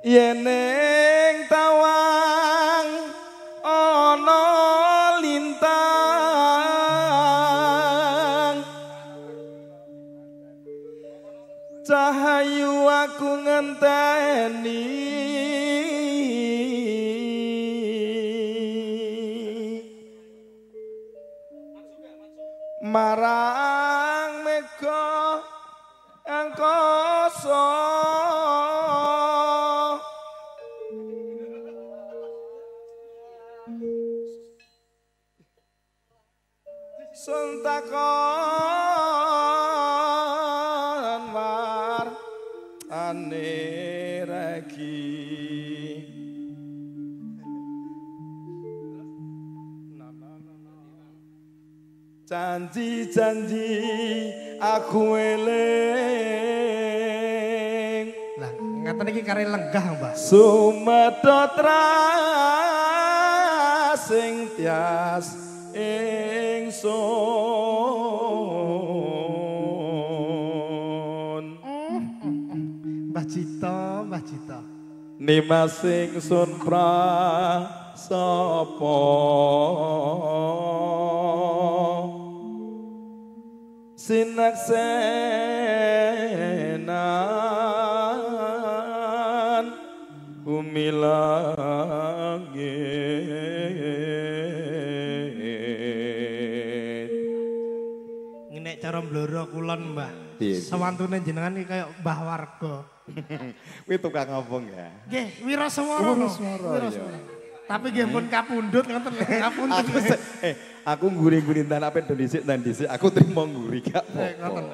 Yeneng tawang ana lintang cahayu aku ngenteni marang mega angkasa suntakon war ane ragi janji-janji aku eling lah ngaten iki kare lenggah Mbah sumedhot sing tias ingsun Mbah Cita nimas ingsun prasapa sinaksenan bumi langit ngenek cara mbloro kulon Mbah Piye? sewantune jenengan iki kaya Mbah Warga kuwi tukang ngomong ya nggih Wiraswara tapi nggih pun kapundhut ngoten kapundhut aku nguri-nguri ndan ape dhisik ndan dhisik aku trimo nguri gak ngoten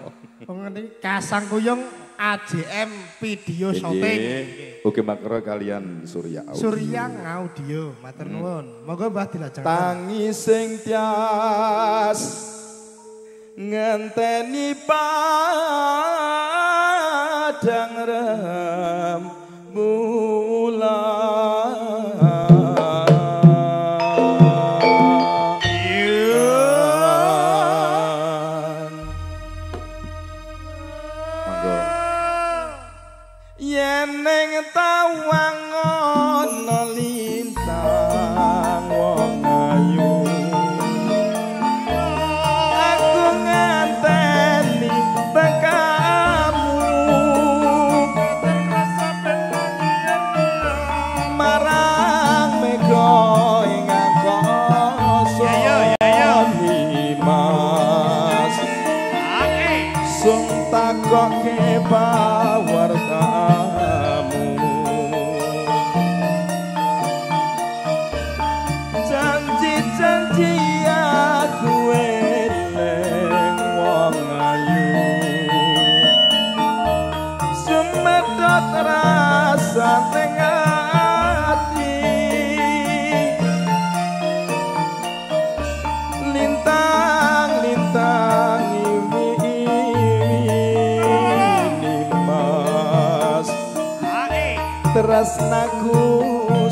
pengen kasang kuyung AJM video shooting Ugi makro kalian Surya Audio. Surya Audio, matur nuwun. Monggo Mbah dilajengaken. Tangi sing tias ngenteni padang rembulan. Monggo. Yen ning tawang ana lintang wong ayu aku nganteni tekamu marang mega ing angkasa limas sung takoke pawartamu janji-janji aku eling wong ayu sumedhot rasa ning ati lintang-lintang limas tresnaku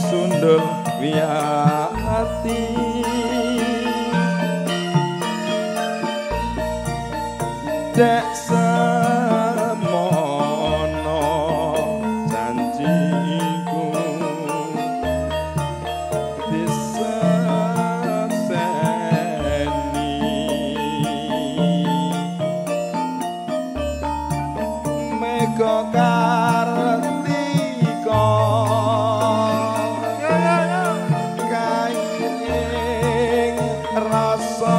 sundul wiyati dek semono janjiku diseseni mega kartika kairing rasa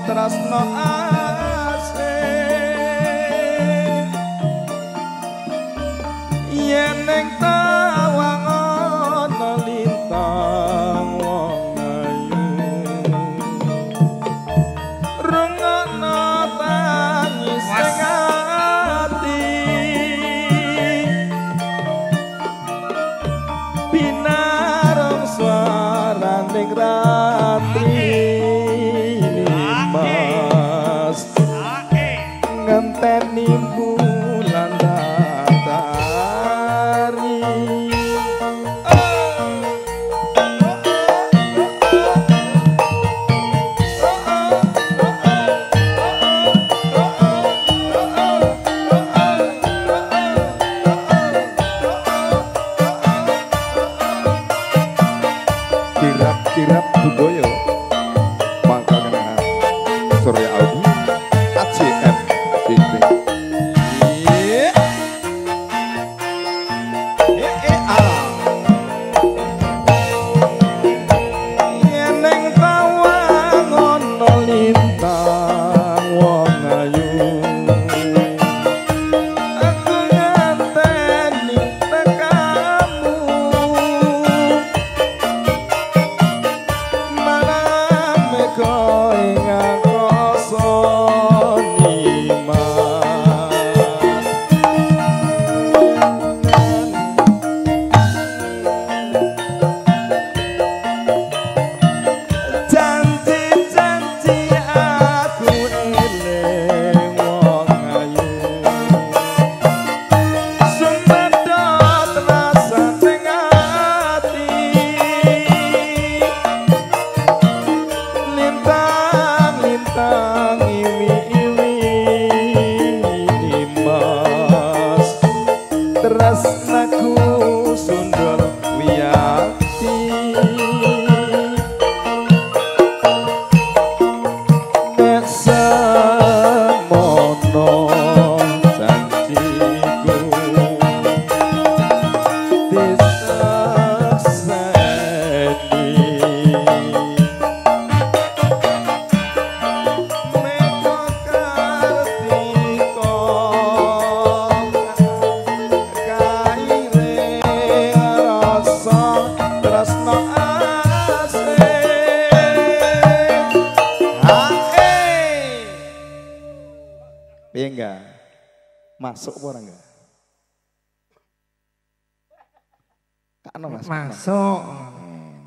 tresno yen ning tawang ana lintang wong ayu rungokno tangis sing ati binarung swaraning ratri limas ngenteni bulan datari budaya mangka kena Surya Audi ACM BB masuk apa orang enggak? Kakno Mas. Masuk.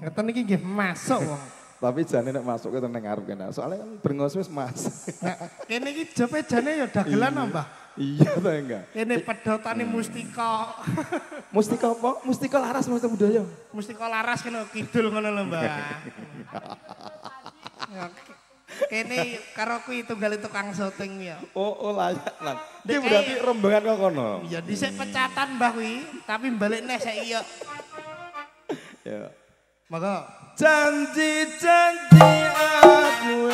Ngeten iki nggih masuk wong. Tapi jane nek masuk ke nang ngarep kene. Soalnya kan brengos wis mas. Kene iki jope jane ya dagelan Mbah. Iya ta enggak? Kene pedhotane mustika. Mustika apa? Mustika laras Mustika budaya. Mustika laras kene kidul ngono lho Mbah. Kene karo kuwi tunggal tukang syuting ya. Oh layak lan. Iki berarti rembangan kok kono. Iya dhisik pecatan Mbah kuwi, tapi balik neh saiki ya. Ya. Monggo. Janji-janji aku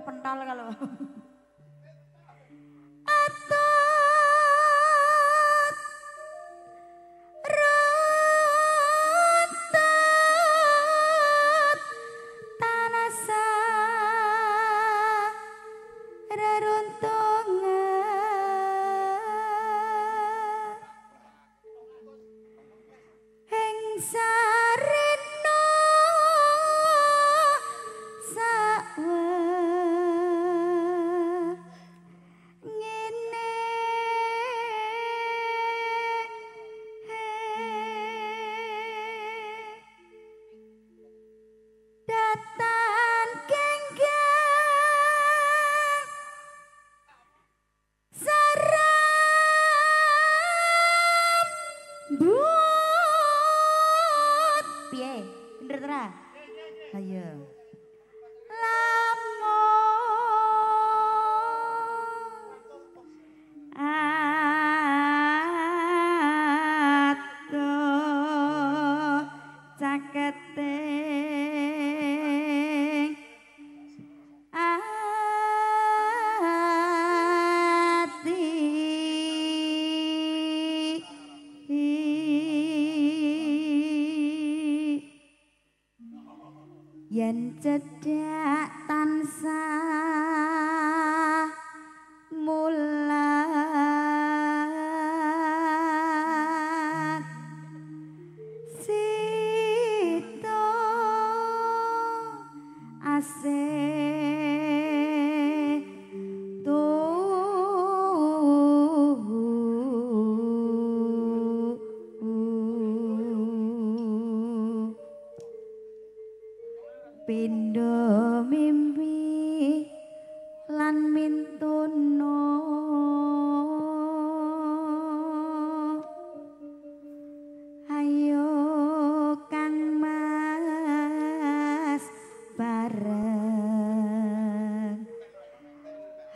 pentol kalau. Yen cedak tansah mulat sito asih Pindo mimpi lan mintono ayo Kang Mas bareng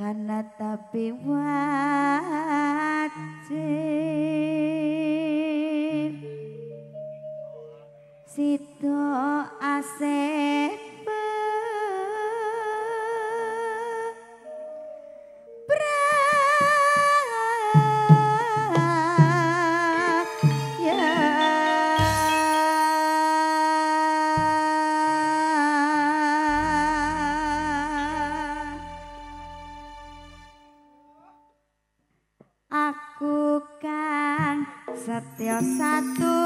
ana tapi wajib sito asep aku kan setya satu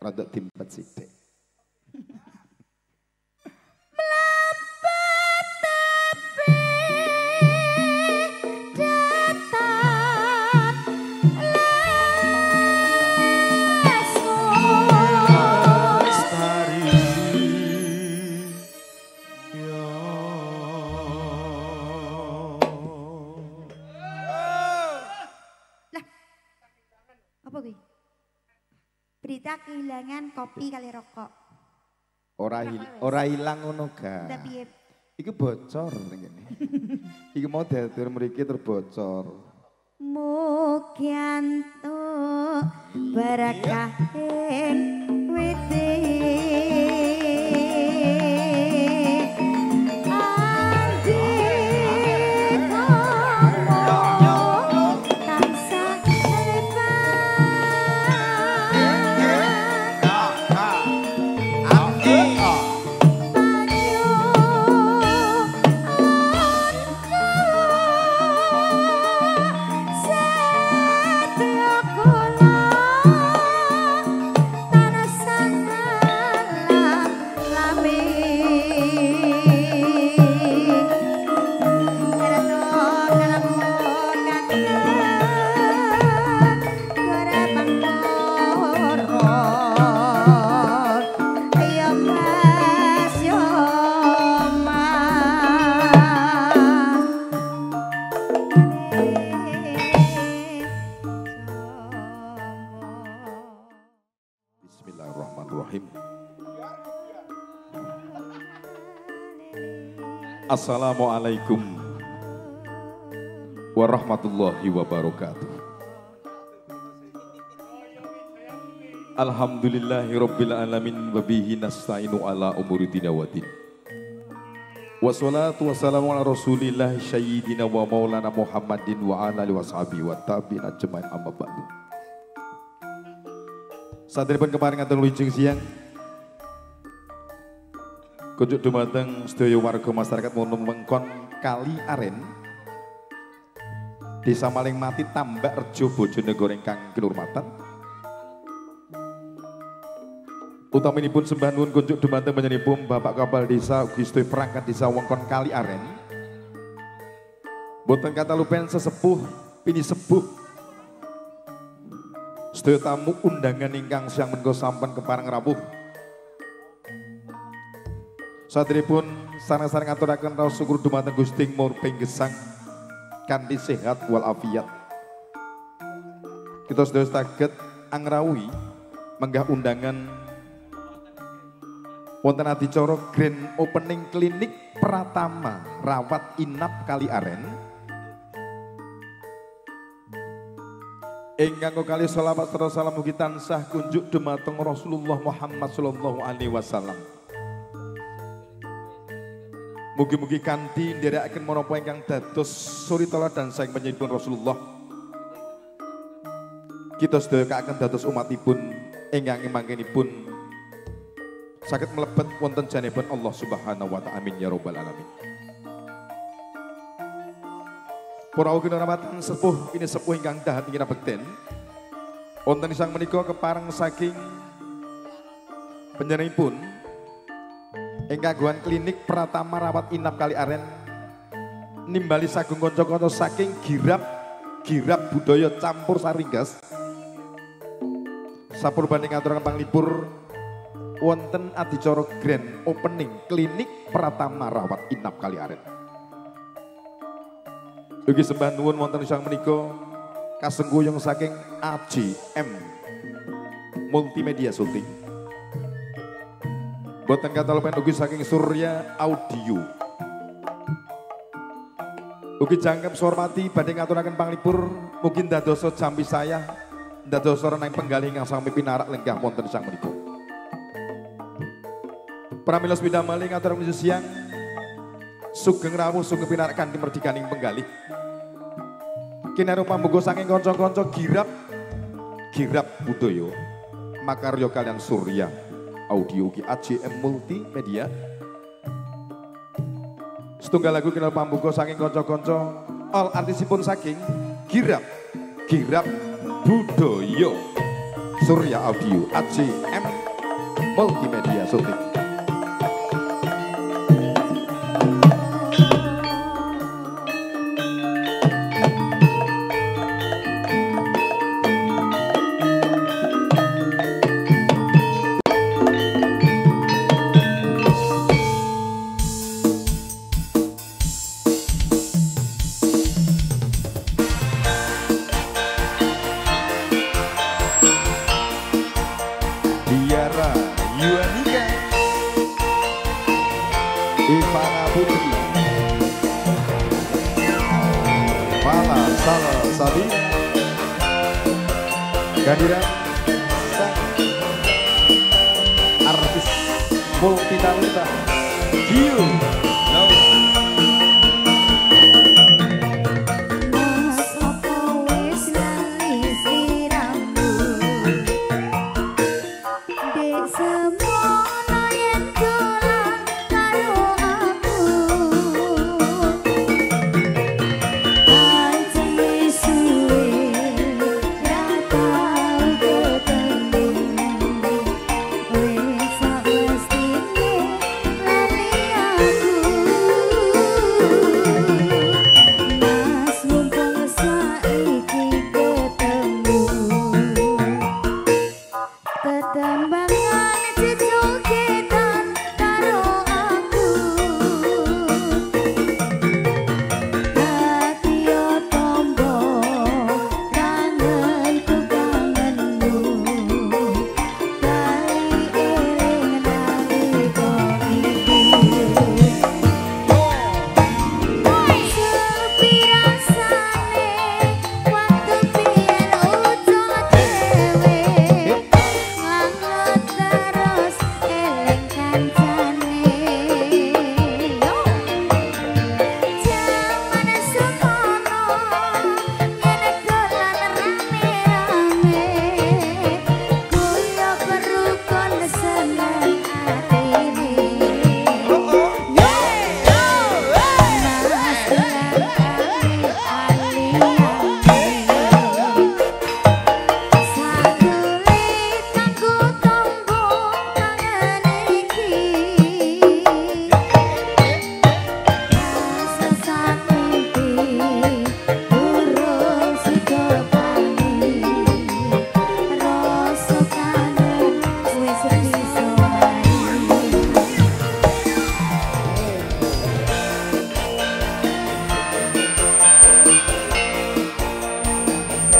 rada timpet sithik. Kita kehilangan kopi kali rokok. Ora ilang ngono ga. Udah piye? Iku bocor ngene. Iku mau diatur mriki terbocor. Mugi antuk barakah ing wite. Assalamualaikum warahmatullahi wabarakatuh. Alhamdulillahi rabbil alamin wa bihi nasta'inu ala umuri dina wa din. Wassalatu wassalamu ala rasulillah sayyidina wa maulana Muhammadin wa ala alihi washabihi wa tabi'in ajmain amma ba'du. Saderipun kemarin ngatur wijing siang kunjuk dumateng sedaya warga masyarakat Monumengkon Kali Aren Desa Maling Mati Tambak Rejo Bojonegoro ingkang kinurmatan. Utaminipun sembah nuwun kunjuk dumateng panjenenganipun Bapak Kepala Desa ugi sedaya perangkat Desa Wengkon Kali Aren. Boten katalupen sesepuh pini sepuh sedaya tamu undangan ingkang siang menika sampun kepareng rawuh. Saderipun sareng-sareng ngaturaken raos syukur dumateng Gusti Murbeng gesang kanthi sehat wal afiat. Kita sedaya saged angrawi menggah undangan wonten adicara grand opening klinik Pratama Rawat Inap Kali Aren. Ingkang kali sholawat serta salam mugi tansah kunjuk dumateng Rasulullah Muhammad sallallahu alaihi wasallam. Mugi-mugi kanthi nderekaken menapa ingkang dados suri teladan saking panjenenganipun Rasulullah. Kita sedaya kaaken dados umatipun ingkang mangkenipun saged mlebet wonten janipun Allah Subhanahu wa taala. Amin ya rabbal alamin. Para ugi rahmatan sepuh ini sepuh ingkang dahat ingkang bekten. Wonten sang menika kepareng saking panjenenganipun ingkang kagungan klinik Pratama Rawat Inap Kali Aren nimbali sagung kanca-kanca saking girap budaya campur saringgas sapurbaning ngaturaken panglipur wonten adicara grand opening klinik Pratama Rawat Inap Kali Aren. Ugi sembah nuwun wonten sang menika kasengguyung saking AJM Multimedia Shooting. Boten katalupen ugi saking Surya Audio. Ugi jangkep sormati badhe ngaturaken panglipur mugi dadosa jampi saya dadosa renang penggalih ingkang sami pinarak lenggah wonten sang menika. Pramila sepida malih ngaturaken siang sugeng rawuh sugeng pinarak kanthi merdikaning penggalih. Kinarupa muga saking kanca-kanca girap budaya makarya kalian Surya Audio ugi AJM Multimedia. Setunggal lagu kinal pambuka saking kanca-kanca all artisipun saking girap budaya Surya Audio AJM Multimedia Shooting. Salah Sabi kehadiran artis multi talenta Gio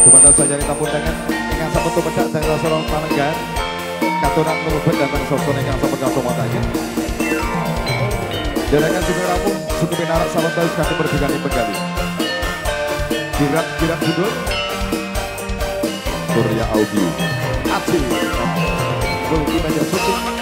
Dumateng saja tampun tangan ingkang sampun tumedhak dan rasa panenggan katuran lumebet dhateng sosok ingkang sampun kasumatake. Jalankan sing rampung suku pinarak sawetawis kanthi merdekani penggali. Girat budul Surya Audio Acil Multi Media Syuting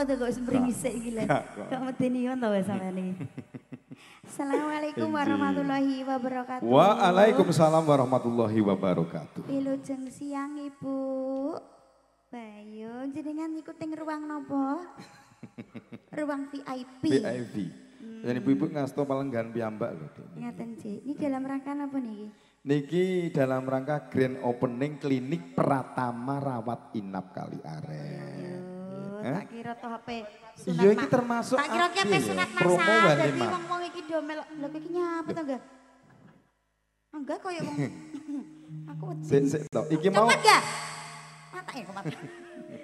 tuh kok sembringisik gila. Gak, Kok medeni yon to sampean iki. Assalamualaikum warahmatullahi wabarakatuh. Waalaikumsalam warahmatullahi wabarakatuh. Wilujeng siang Ibu. Bayu, jenengan ikuting ruang nopo? Ruang VIP. VIP. Dan ibu-ibu ngasto palenggan piyambak lho. Ngaten Cik. Ini dalam rangka apa niki? Niki dalam rangka grand opening klinik Pratama Rawat Inap Kali Aren. Tak kira toh HP sunat. Iya iki termasuk tak kira ki HP sunat promo masal. wani Dadi mah. wong-wong iki do melok lho iki nyapa to enggak? Enggak koyo wong. Aku wedi. Sik to. Iki mau Cepet enggak? Matain kok mata.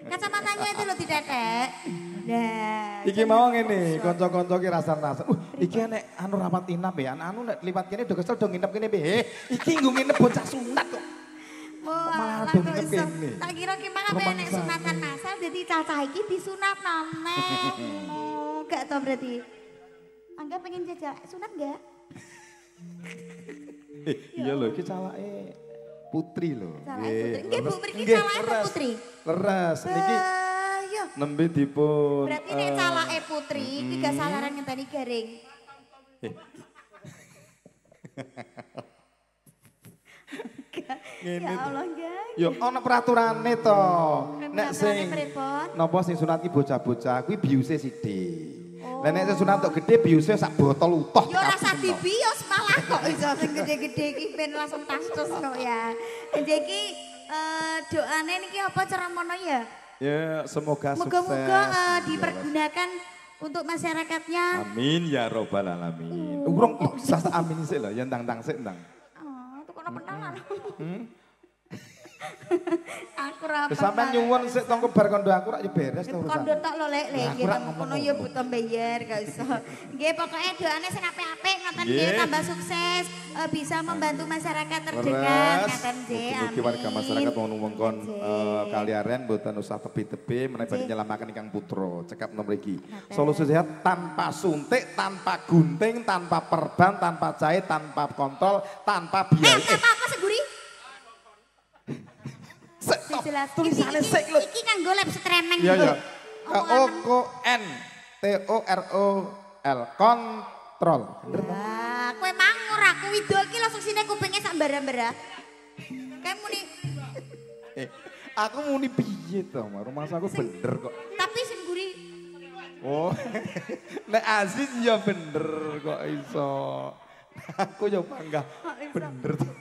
Kacamatanya itu lo didadek. Nah. iki mau ngene, kanca-kanca ki rasan-rasan. Iki nek anu rawat inap ya, anu nek liwat kene do kesel do nginep kene piye. Iki nggo nginep bocah sunat kok. Malah do nginep kene. Tak kira ki malah nek sunatan masal jadi cacah iki disunat noneh. Enggak toh berarti. Angga pengen jajal sunat enggak? Iya lho, iki calake Putri lho. Calake Putri. Nggih Bu, mriki calake Putri. Leres niki Yo. nembe dipun. Berarti nek calake Putri iki gak salaran ngenteni garing. Ngene Ya to. Allah, guys. Yo ana peraturane to. Nek sing pripun? napa sing sunat ki bocah-bocah kuwi biuse sithik. Lah nek sing sunat tok gede biuse sak botol utuh. Yo rasa dibios malah kok iso sing gede-gede iki ben langsung tastus kok ya. Jadi iki doane niki apa ceramono ya? Ya, semoga sukses. Moga-moga dipergunakan untuk masyarakatnya. Amin ya robbal alamin. Urung sas amin sik lho, ya ndang-ndang sik ndang. Oh, itu kono pendalan. Aku ra Sampeyan nyuwun sik tongko bar kondo aku rak yo beres to urusan. kondo tak lo lek Aku nggih rak kono ngomong ya ngono. butuh bayar gak iso. Nggih pokoke doane sing apik-apik ngoten nggih Nggih. tambah sukses bisa membantu masyarakat terdekat ngoten nggih. Mugi warga masyarakat wong-wong Nggih. Kali Aren mboten usah tepi-tepi menawi badhe nyelamaken ingkang putra. Cekap nomor iki. Ngaten. Solusi sehat tanpa suntik, tanpa gunting, tanpa perban, tanpa jahit, tanpa kontrol, tanpa biaya. Apa seguri? Sik to, Jelas. tulisane sik lho. Iki kanggo lab streaming. Iya ya. Omongan. KOKNTOROL kontrol. Lah, kowe mangur aku widol iki langsung sine kupinge sak bara-bara. Kayak muni Aku muni piye to, rumah aku bener kok. tapi sing guri Oh, nek Aziz ya bener kok iso. Aku ya bangga bener tuh.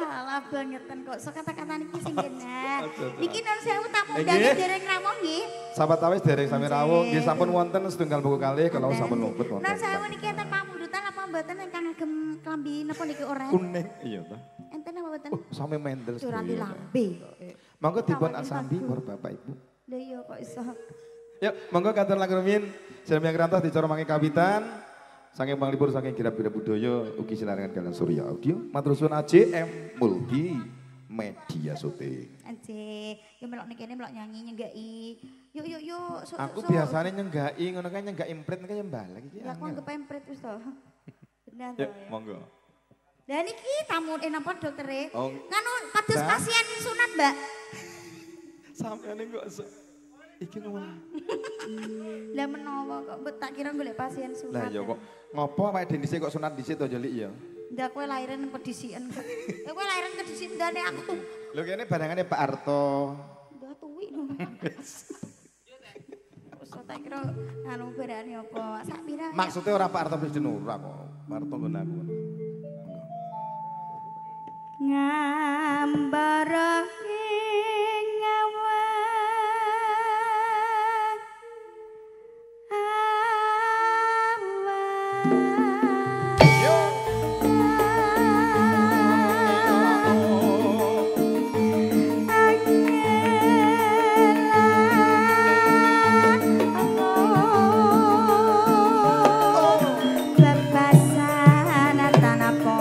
alah bangetan kok. So kata-kata niki sing genah. Aduh. Niki nun sewu tamu Nggih. undangan dereng rawuh nggih. Sahabat awis dereng sami rawuh, nggih sampun wonten setunggal buku kalih kalau sampun lumpet wonten. Nun sewu niki enten pamundutan apa mboten ingkang ngagem klambi napa niki oren? Kuning iya ta. Enten apa mboten? Sami mendel Curanti sedaya. lambe kok. Monggo dipun Tawanin asambi lagu. para Bapak Ibu. Lah iya kok iso. Yuk, monggo katur lagu rumiyin. Jalmi kerantos dicara mangke kawitan. Saking Bang Libur saking kirap-kirap budaya ugi sinarengan kalian Surya Audio. Matur suwun AJM Mulki Media Syuting. Anje, yo melok ning kene melok nyanyi nyenggaki. Yuk. Aku biasanya nyenggaki ngono kan nyenggaki imprit kan yang balik iki. Ya aku angel. anggap empret wis to. Benar to. Yuk, monggo. Lah niki tamu napa dokter e? Oh. Nganu kados Mbak. pasien sunat, Mbak. Sampeyan kok iki ngono. Lah menawa kok mbok tak kira golek pasien Lah sunat. ya kok ngopo awake dhewe dhisik kok sunat dhisik to Jolik ya. Ndak kowe lairan pedisian kok. Kowe lairan kedisian ndane aku. Lho kene barangane Pak Arto. Ndak tuwi no. Wis tak kira anu berani apa? Sak pira? ya? Maksudnya ora Pak Arto Presiden ora kok. Pak Arto nggon aku. Ngambar nyawa bebasan tanah po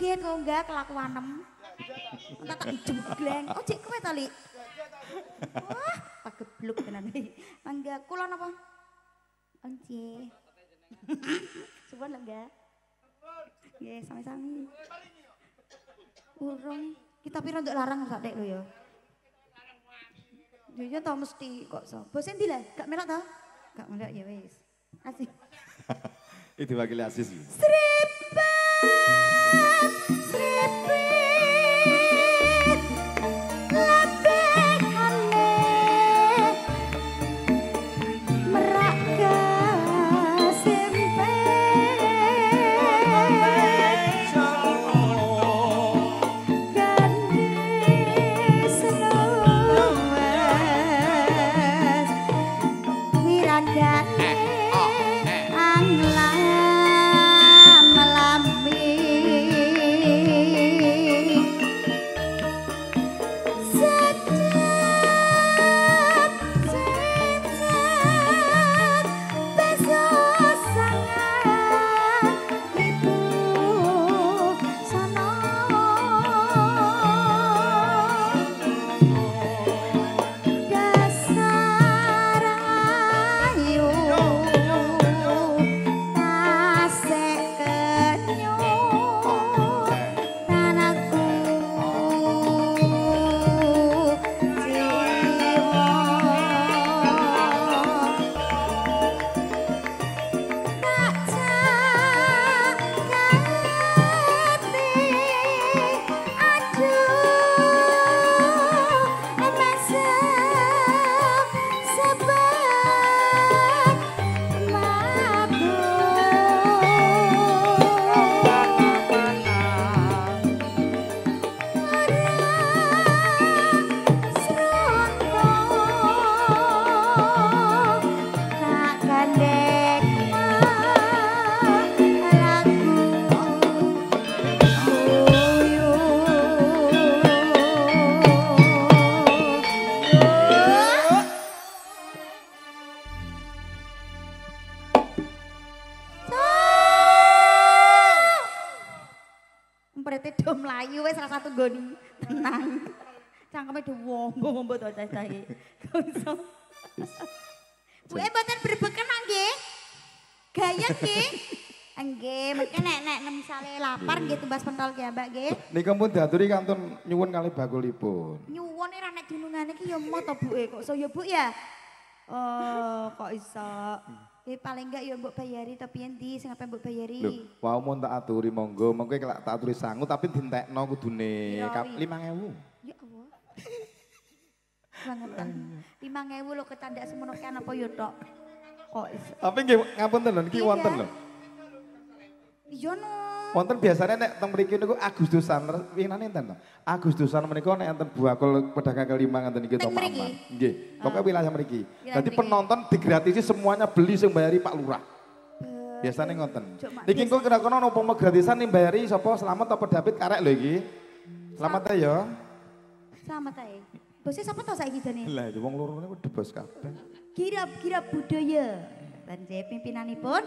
gen kok enggak kelakuanem. Tak jegleng. Oh cek kowe to, Li? Wah, pagebluk tenan iki. Mangga kula napa? Once. Suwun lho, enggak? Nggih, sami-sami. Urung. Kita piro nduk larang sak dek lho ya. Yo tau mesti kok sapa. Sing ndi lah? Gak melok to? Gak melok ya wis. Asih. Itu wakil Asis. Sripet, sripet, lebehane merak kesempen gandhe seluwes wiragane anglang mlayu wis rasa tunggoni tenang. Cangkeme do wombo-wombo to cah-cahe. Bu mboten berbeken nggih. Gayeng nggih. Nggih, mengke nek misale lapar nggih tumbas pentol ki Mbak nggih. Nika pun diaturi kantun nyuwun kalih bakulipun. Nyuwun ora nek dunungane ki ya emoh to Bu kok iso ya Bu ya. Oh, kok iso. Paling enggak ya mbok bayari tapi endi sing ape mbok bayari. Lho, wau mun tak aturi monggo, mengko tak aturi sangu tapi dintekno kudune 5.000. Ya Allah. Bangetan. 5.000 lho ketandak semono kan apa ya tok. Kok iso. Tapi nggih ngapunten lho niki wonten lho. Iya no. Wonten biasanya nek teng mriki niku Agustusan, winane enten to. Agustusan menika nek enten buakul pedagang kelima ngenten iki to Maman. Nggih, pokoke wilayah mriki. Dadi penonton digratisi semuanya beli sing bayari Pak Lurah. Biasanya ngoten. Niki engko kira-kira upama gratisan nih bayari sapa Slamet apa David karek lho iki. Slamet ya. Slamet ae. Bosnya sapa to saiki jane? Lah, wong loro niku debos kabeh. Kirap-kirap budaya. Banjur pimpinanipun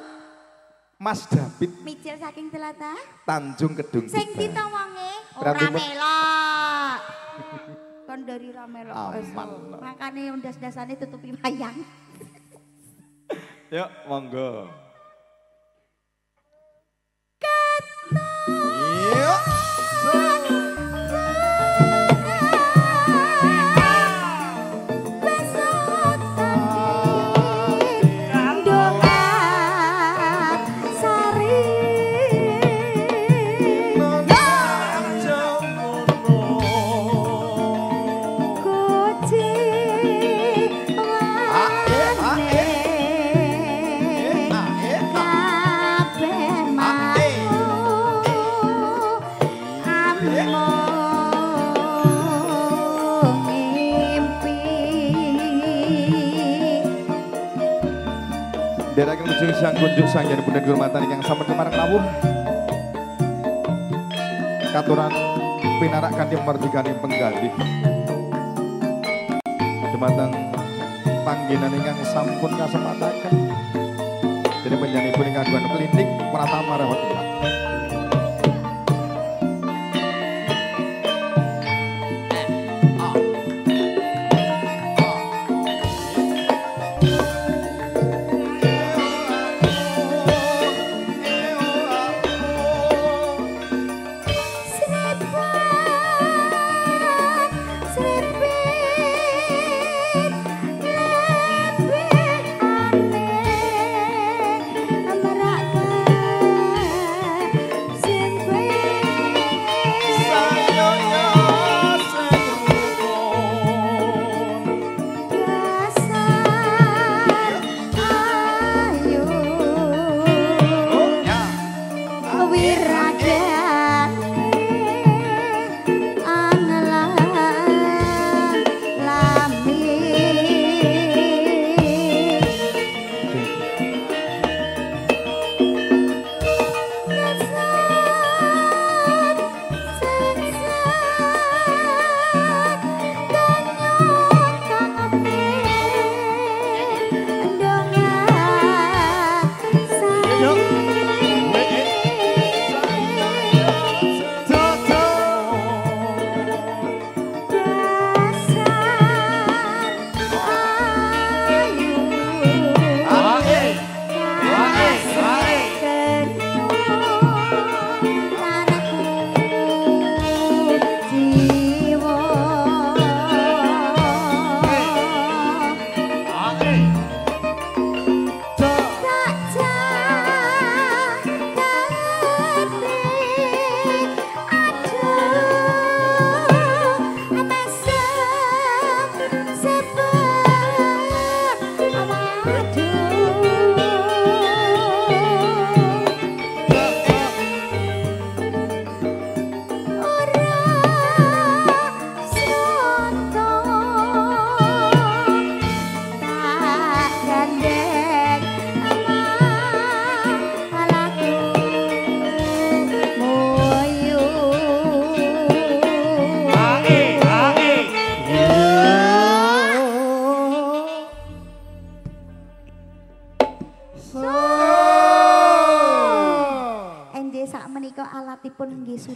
Mas David Micil saking Telatah Tanjung Kedung. Sing ditawange ora melok. Kan dari ra melok kok. Makane undas-dasane tutupi wayang. Yuk, monggo. Yuk. Derakan ujung sang kunjuk sang jadi bunda dihormatan yang sama kemarang lawuh katuran pinarakan yang merdikani penggalih dumateng panggilan yang sampun kasempatakan jadi penyanyi puning aduan klinik Pratama Rawat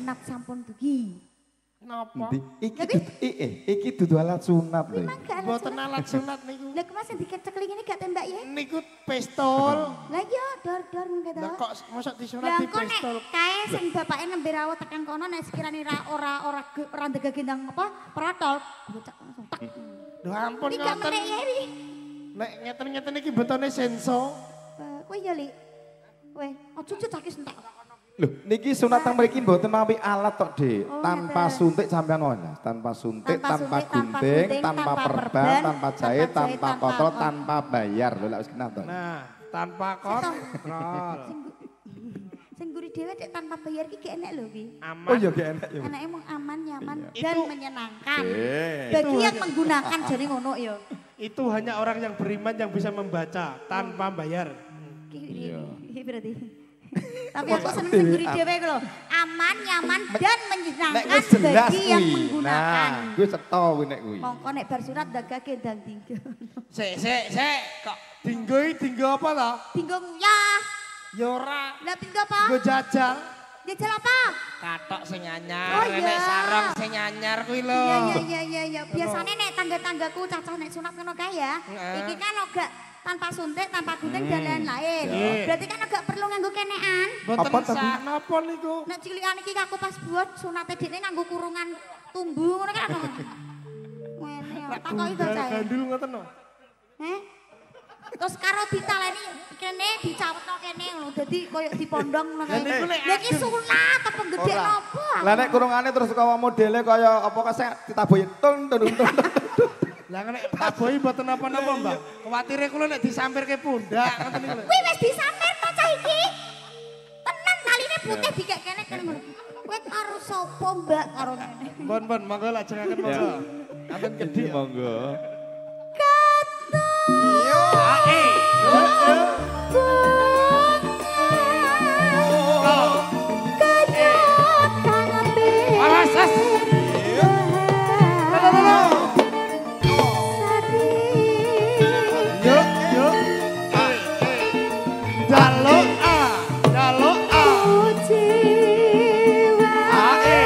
sunat sampun dugi. Napa? Iki dudu alat sunat lho. Mboten alat sunat niku. Lah kemasin dikecekling ini gak tembak ya? Niku pistol. Lah iya dor ngono Lah kok mosok disunat lah di kok pistol. nek kae sing bapake nembe rawuh tekan kono nek sekirane ora ndega gendang apa protol bocak langsung tak. Lho ampun Iki gak ngoten. menek ya iki. Nek ngeten-ngeten iki betone senso. Kowe ya Li. Kowe ojo cacake sentak. Loh, niki sunat teng mriki mboten mawi alat tok, Dik. Oh, Tanpa ngeten. suntik sampean ngono. Tanpa suntik, tanpa gunting, tanpa perban, tanpa jahit, tanpa kontrol, tanpa bayar. Lho lek wis kenal to. Nah, tanpa kontrol. Sing guri dhewe cek tanpa bayar iki gak enak lho iki. Aman. Oh iya gak enak ya. Enake mung aman, nyaman Iya. dan Itu- menyenangkan. Eh. Bagi yang menggunakan jadi ngono ya. Itu hanya orang yang beriman yang bisa membaca tanpa bayar. Iki berarti. Tapi aku seneng sing guri dhewe iku lho. Aman, nyaman dan Nek menyenangkan wis jelas bagi yang kuwi. menggunakan. Nah, kuwi cetha kuwi nek kuwi. Mongko nek bar surat dagake dan tinggo. Sik. Kok dinggo apa to? Tinggo ya. Ya ora. Lah tinggo apa? Nggo jajal. Jajal apa? Katok sing anyar, Oh, iya. nek sarung sing anyar kuwi lho. Iya. Biasanya nek tangga-tanggaku cacah nek sunat ngono kae ya. Heeh. Iki kan agak tanpa suntik, tanpa gunting dan lain-lain. Iya. Berarti kan agak perlu nganggo kenean. Mboten Apa tapi? sah napa niku? Nek cilikan iki aku pas buat sunate dekne nganggo kurungan tumbuh ngono kan. Ngene ya, takoki to cah. Gandul ngoten lho. Terus karo ditaleni kene dicawetno kene ngono. Dadi koyo dipondong ngono kae. Lah niku nek Lah iki sunat apa gede Ora. napa? Lah nek kurungane terus kaya modele kaya apa kasih ditabohi tung. Lah nek tabohi mboten napa-napa, Mbak. Kuwatire kula nek disampirke pundak ngoten niku lho. Kuwi wis disamper to cah iki. Tenan taline putih dikek kene kene ngono. Kowe karo sapa Mbak karo ngene? Bon, monggo lajengaken monggo. Ampun gedhi. Monggo. Ae. Awas. Yuk. Jaluk A. Ae.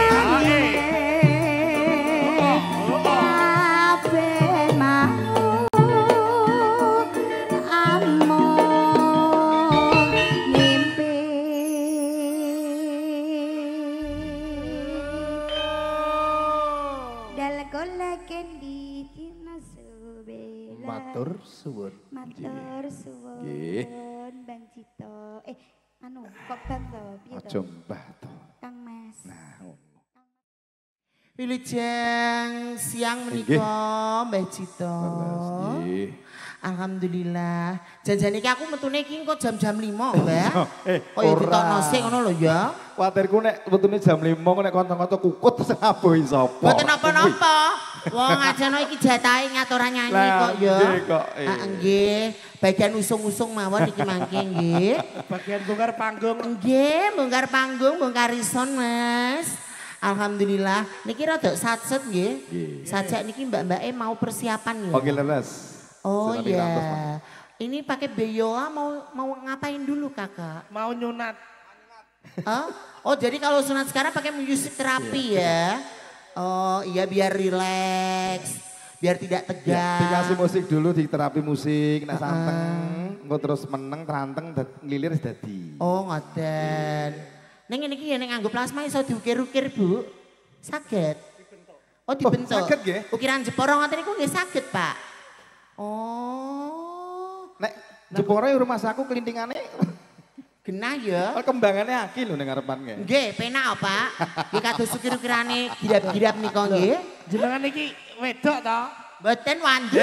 Matur suwun. Matur suwun. Nggih. Bang Cito. Kok Bang to? Piye Aja to? mbah to. Kang Mas. Nah, ngono. Wilujeng siang menika Mbah Cito. Nggih. Alhamdulillah. Janjane iki aku metune iki engko jam-jam 5, Mbah. Kaya ora. ditokno sik ngono lho ya. Kuwatirku nek wetune jam 5 nek kanca-kanca kukut sing abohi sapa. Mboten napa-napa. Wong ajeno iki jatahe ngatur nyanyi Lah, kok ya. nggih kok, Ah, nggih. Bagian usung-usung mawon iki mangke nggih. Bagian bongkar panggung. Nggih, bongkar panggung, bongkar rison, Mas. Alhamdulillah. Niki rada satset nggih. Sajak niki mbak-mbake mau persiapan ya. Oke leres. Oh Silahkan Rantos, Mas. iya. Ini pakai beyoa mau ngapain dulu Kakak? Mau nyunat. Hah? Oh jadi kalau sunat sekarang pakai musik terapi ya? Oh iya biar rileks, biar tidak Ya, tegang. dikasih musik dulu di terapi musik, nek santeng, engko terus meneng, tranteng, nglilir wis dadi. Oh ngoten. Neng ini ya neng nganggo plasma iso diukir-ukir Bu. Saged. Oh dibentuk. saged nggih? Ukiran Jepara ngoten niku nggih saged Pak. Oh. Nek Jepara rumah saku kelintingane Genah ya. kembangannya akeh lho ning ngarepan nggih. Nggih, penak Pak. Nggih kados ukir-ukirane girap-girap nika nggih. Jenengan iki wedok to? Mboten wandu.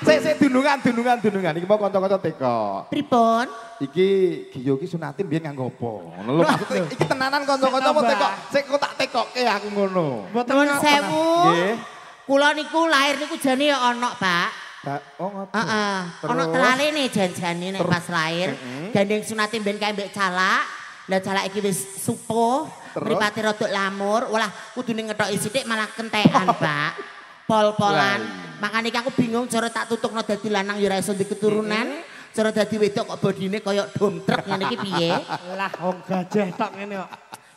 Sik dunungan. Iki mau kanca-kanca teko. Pripun? Iki Giyo iki sunate mbiyen nganggo apa? Ngono lho maksudnya iki tenanan kanca-kanca mau teko. Sik kok tak tekoke aku ngono. Nuwun sewu. Nggih. Kula niku lahir niku jane ya ana, Pak. Oh ngoten. Heeh. Ana Terus? telane janjane nek pas lahir. Gandeng sunate mben kae mbek calak. Lah calak iki wis supuh, Terus? mripate rada lamur. Walah kudune ngethoki sithik malah kentekan, Pak. Pol-polan. Makane iki aku bingung cara tak tutukno dadi lanang ya ora iso di keturunan. Cara dadi wedok kok bodine kaya dom truk ngene iki piye? Lah wong gajah tok ngene kok.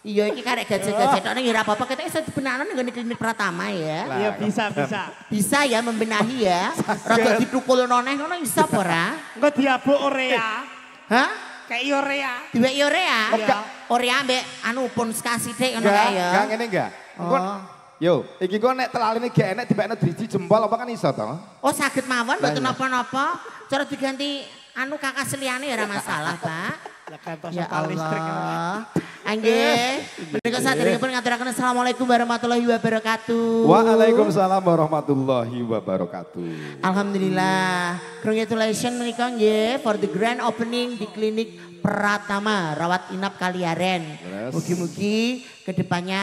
Iya iki karek gadget-gadget nek ora apa-apa kita iso dibenakno ning klinik Pratama ya. Iya bisa. Bisa ya membenahi ya. Rada ditukul noneh ngono iso apa ora? Engko diabuk urea. Hah? Kayak urea. Diwek urea? Iya. Urea ambek anu pun sithik ngono kae ya. Enggak ngene enggak. Engko yo, iki kok nek telaline gak enek dibekno driji jempol apa kan iso to? Oh saged mawon mboten Lah, iya. napa-napa. Cara diganti anu kakak liyane ya ora masalah, Pak. Lah kantos Ya apa listrik. Allah. Anggih, menika saderengipun ngaturaken assalamualaikum warahmatullahi wabarakatuh. Waalaikumsalam warahmatullahi wabarakatuh. Alhamdulillah. Congratulations menika nggih for the grand opening di klinik Pratama Rawat Inap Kaliaren. Yes. Mugi-mugi kedepannya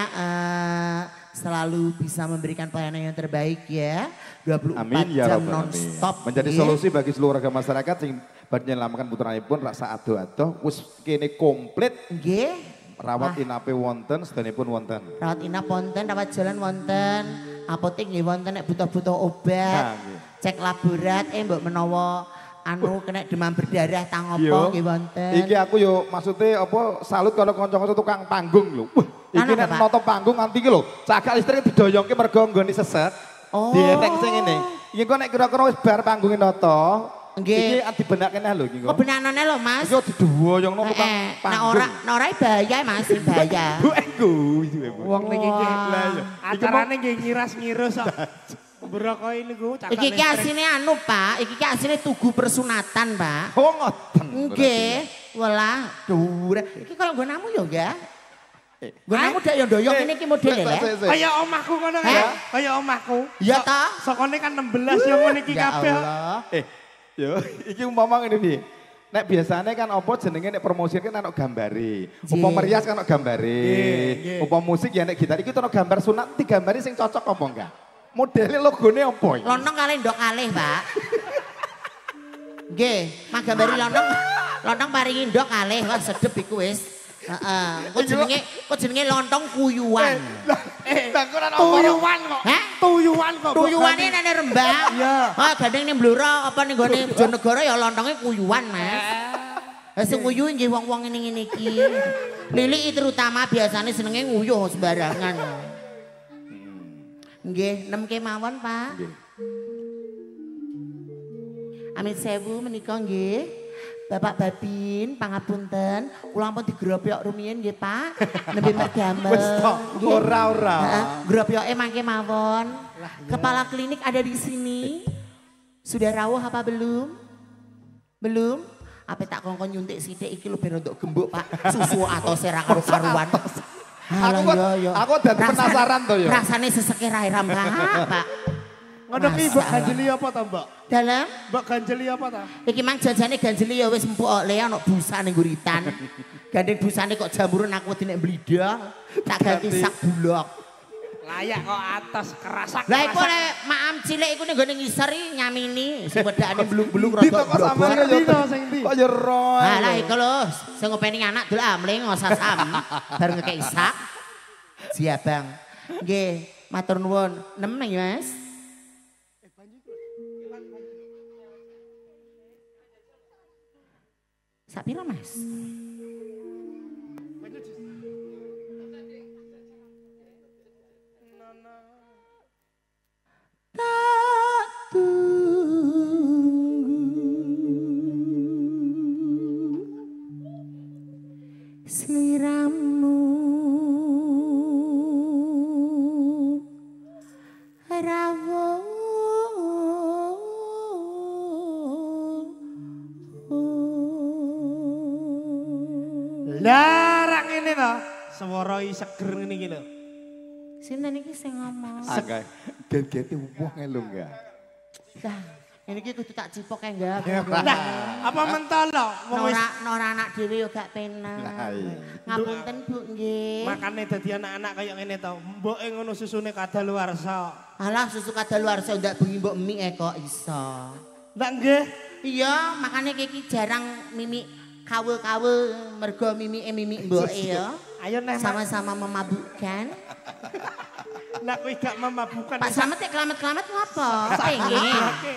selalu bisa memberikan pelayanan yang terbaik ya. 24 Amin ya jam rabbal alamin. non-stop. Menjadi nggih. solusi bagi seluruh warga masyarakat sing badhe nyelametkan putranipun rasa ado-ado wis kene komplit Nggih. rawat inape wonten sedanipun wonten. Rawat inap wonten, rawat jalan wonten, apotek nggih wonten nek butuh-butuh obat. Nah, nggih. Cek laborat mbok menawa anu kena demam berdarah tang apa Yo, nggih wonten. iki aku yo maksudnya apa salut kalau kanca-kanca tukang panggung lho. Wah, iki Anu nek apa, Pak? noto panggung nganti iki lho, cakak listrik didoyongke mergo nggone seset. Oh. Dietek sing ngene. Iki kok nek kira-kira wis bar panggunge noto, Nggih. iki dibenake nah lho iki kok. Kok benanone lho Mas? Iki didoyongno tukang Nek panggung. ora bahaya Mas, bahaya. Bu engko iki. Wong niki nggih. Lah iya. Acarane nggih ngiras-ngirus kok. Broko ini niku cakak Iki ki asine anu Pak, iki ki asine tugu persunatan Pak. Oh ngoten. Nggih, walah dhuwur. Iki kaya nggonamu yo ya. Nggonamu dak yo ndoyong ngene iki modele le. Kaya omahku ngono Hah? ya. Kaya omahku. Iya ta? Sokone kan 16 yo ngene iki Ya kabeh. Allah. Yo, iki umpama ngene piye? Nek biasanya kan apa jenenge nek promosi kan ana gambare. Umpama merias kan ana gambare. Nggih. Umpama musik ya nek gitar iki ana gambar sunat, digambari sing cocok apa enggak? Modelnya logone apa iki? Lontong kalih ndok kalih, Pak. Nggih, magambari lontong paringi ndok kalih, wah sedep iku wis. Heeh, kok jenenge lontong kuyuan. Lah kok ana Tuyuan kok. Hah? Tuyuan kok. Tuyuane nene Rembang. Iya. Ah, gandeng ning Blora apa ning gone Bojonegoro ya lontonge kuyuan, Mas. Ha sing nguyu nggih wong-wong ngene-ngene iki. Lili terutama biasanya senenge nguyuh sembarangan. Nggih, nemke mawon, Pak. Nggih. Amit sewu menika nggih. Bapak Babin, pangapunten, kula ampun digrobyok rumiyin nggih, Pak. Nembe mergamel. Wis to, Nggih. ora. Heeh, grobyoke mangke mawon. Kepala klinik ada di sini. Sudah rawuh apa belum? Belum? Apa tak kongkon nyuntik sithik iki lho ben untuk gembuk, Pak. Susu atau sera karo-karuan. Aku dadi penasaran to ya. Rasane seseke rae rambah, Pak. Ngono ki Mbok ganjeli apa to, Mbok? Dalam Mbok ganjeli apa to? iki mang jajane ganjeli ya wis empuk kok le ana busane guritan. Gandeng busane kok jamburan aku wedi nek bledah, tak ganti sak bulog. Layak kok atas kerasak. Lah iku lek maam cilik iku ning gone ngisor iki nyamini sing wedakane blung-blung Di rada toko sampean blobor. yo. sing ndi? Kok yo ro. Ah lah iku lho sing ngopeni anak dul amling ngosasam bareng ngekek isak. Siap, Bang. Nggih, matur nuwun. 6 ya, Mas. Sak pira, Mas? Tak tunggu sliramu rawuh. Larang ini to. Swara seger ngene iki lho. Sinten iki sing ngomong? Agak get-gete wong lho enggak. Lah, ini iki kudu tak cipok enggak. Lah, apa mentolo? Wong wis Nora anak dhewe yo gak penak. Lah, iya. Ngapunten Bu nggih. makane dadi anak-anak kaya ngene to. Mboke ngono susune kadaluwarsa. Alah susu kadaluwarsa ndak bengi mbok mie kok iso. Ndak nggih. Iya, makane iki jarang mimi kawul-kawul mergo mimi mboke ya. Ayo neh Mak. Sama-sama memabukkan. Nek kowe gak memabukan. Pak Slamet ya kelamet-kelamet ngapa? Pengen. Oke.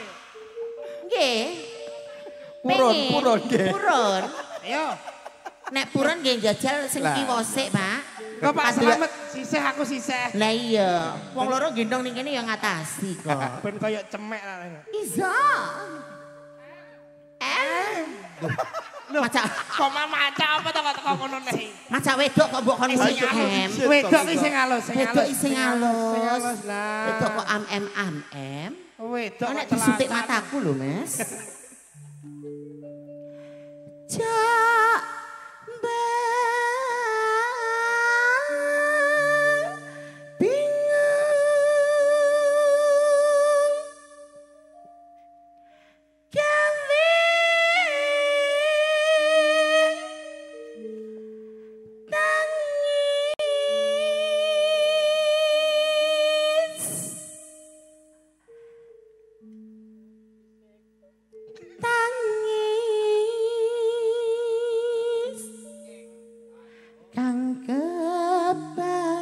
Nggih. Purun, Pengen. purun, nggih. Purun. Ayo. Nek purun nggih njajal sing Lah. kiwosik, Pak. Kok Pak Slamet sisih aku sisih. Lah iya, wong loro gendong ning kene ya ngatasi kok. Ben kaya cemek lah. Iso. Maca Kok maca apa to kok teko kono nek. maca wedok kok mbok kon sing em. Wedok iki sing halus, sing Wedok halus. sing halus. Lah. Wedok kok am. Wedok Nek kok disuntik telanjang. mataku lho, Mas. Cak kang kebak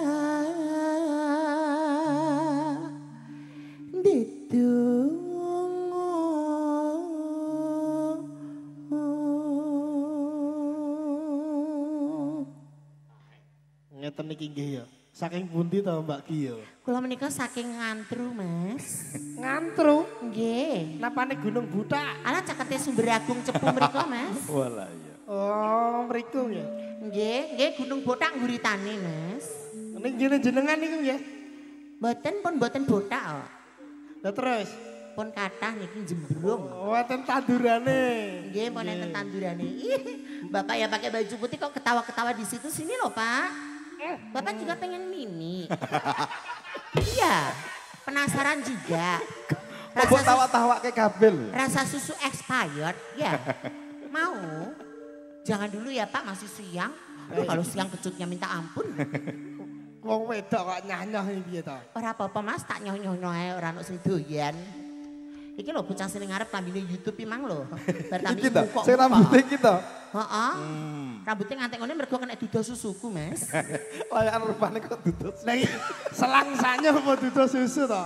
ditunggu. Ngeten iki nggih ya. Saking pundi to Mbak Ki ya? Kula menika saking ngantru, Mas. Ngantru. Nggih. Napane Gunung Butak. Ala cakete Sumber Agung Cepu mriku, Mas. Walah iya. Oh, mriku ya. Nggih Gunung Botak nguritane, Mas. Ning ngene jenengan niku nggih. Mboten botak kok. Lah terus Pun kathah niki jembrung. wonten tandurane. Nggih, pun enten tandurane. Ih, Bapak ya pakai baju putih kok ketawa-ketawa di situ sini loh, Pak. Bapak juga pengen mini. Iya, penasaran juga. Kok tawa-tawa kayak kabel. Rasa susu expired, ya. Mau? Jangan dulu ya Pak, masih siang. Kalau siang kecutnya minta ampun. Wong wedok kok nyah-nyah iki piye to? Ora apa-apa Mas, tak nyoh-nyoh ae ora ono sing doyan. Iki lho bocah sing ngarep tambine YouTube imang lho. Bar tambi Iki to, kok. sing rambutnya iki to. Heeh. Rambutnya ngantek ngene mergo kena duda susuku, Mas. Layakan rupane kok duduk. Lah iki selang sanyo apa dudu susu to?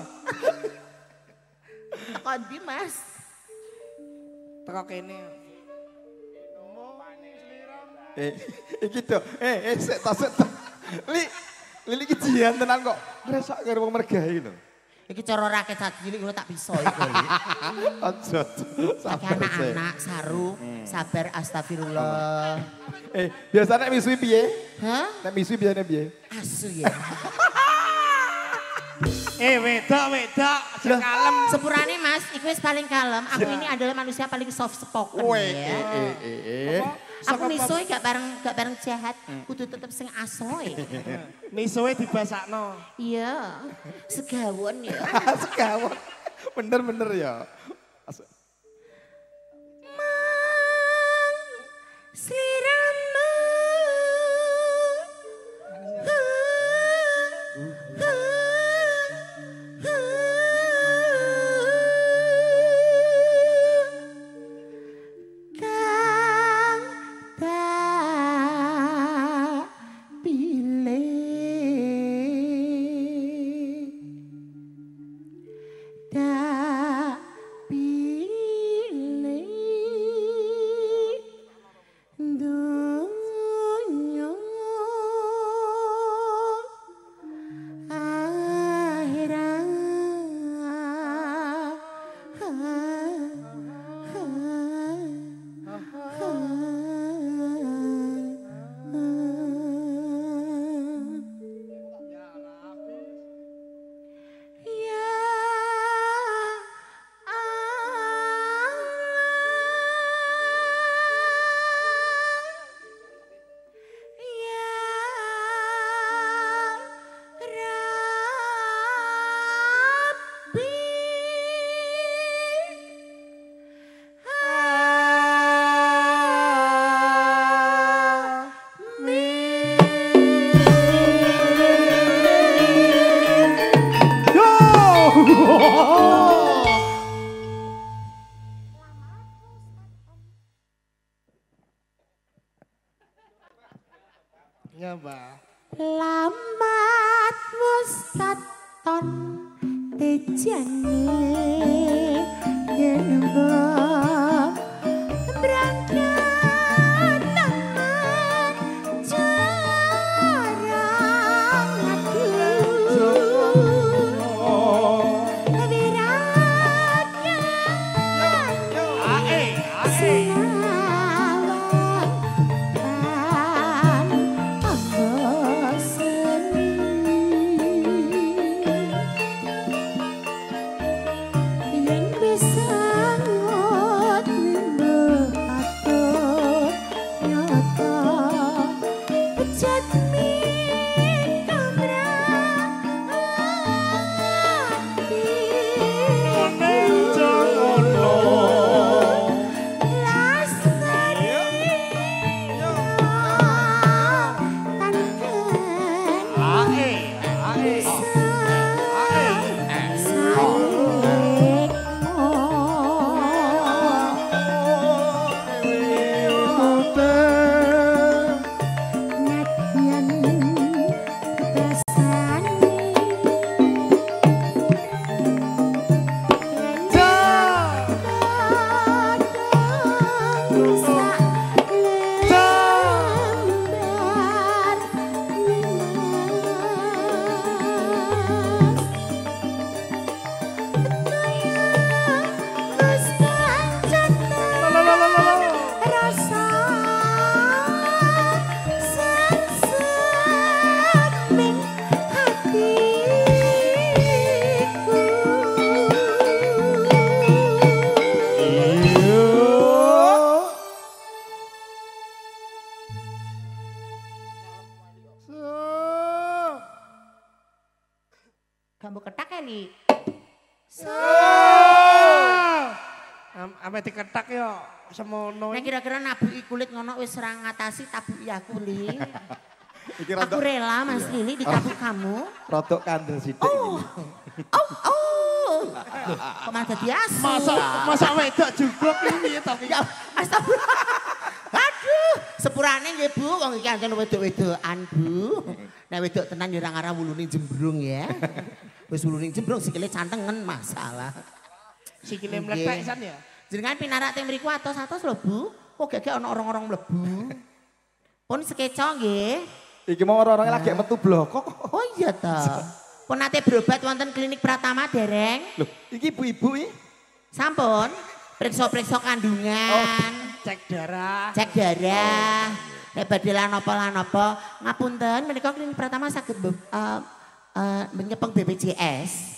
Kondi, Mas. Teko kene. Iki to. Sik to. Lili iki jian tenan kok. Ngresok karo wong mergahi lho. Iki cara rakyat saat cilik ngono tak bisa iki. Aja. Pakai anak-anak saru, sabar astagfirullah. Biasanya nek misui piye? Hah? Nek misui biasanya piye? Asu ya. Wedok sing kalem. Sepurane Mas, iku wis paling kalem. Aku ini adalah manusia paling soft spoken ya. Aku misoi gak bareng jahat, kudu tetep sing asoy. Misuwe dibasakno. Iya, segawon ya. Sekawon. Bener-bener ya. Sliramu kang tak pilih tak pilih dunya Ya, Mbak. Lambat wis katon tejane yen mbok berangkat teman jarak Gambu ketak ya, Li? Ame diketak ya semono. Nek kira-kira nabuki kulit ngono wis ora ngatasi tabuki aku, Li. Iki Aku rela Mas Lili ditabuk kamu. Rodok kandel sithik. Oh. Kok malah dadi asu. Masa wedok jublok ini to. Ya, astagfirullah. Aduh, sepurane nggih Bu, wong iki ancen wedok-wedokan, Bu. Nek wedok tenan ya ora ngarah wulune jembrung ya. Wis wulune jembrung sikile cantengen masalah. Sikile mlepek san ya. Jenengan pinarak teng mriku atos-atos lho, Bu. Kok gak ana orang-orang mlebu. Pun sekeca nggih. Iki mau orang-orang lagi metu blokok. Oh iya ta. Pun nate berobat wonten klinik Pratama dereng? Loh, iki ibu-ibu iki. Sampun. Periksa-periksa kandungan. Cek darah. Cek darah. Nek badhe lan apa ngapunten menika klinik Pratama saged menyepeng BPJS.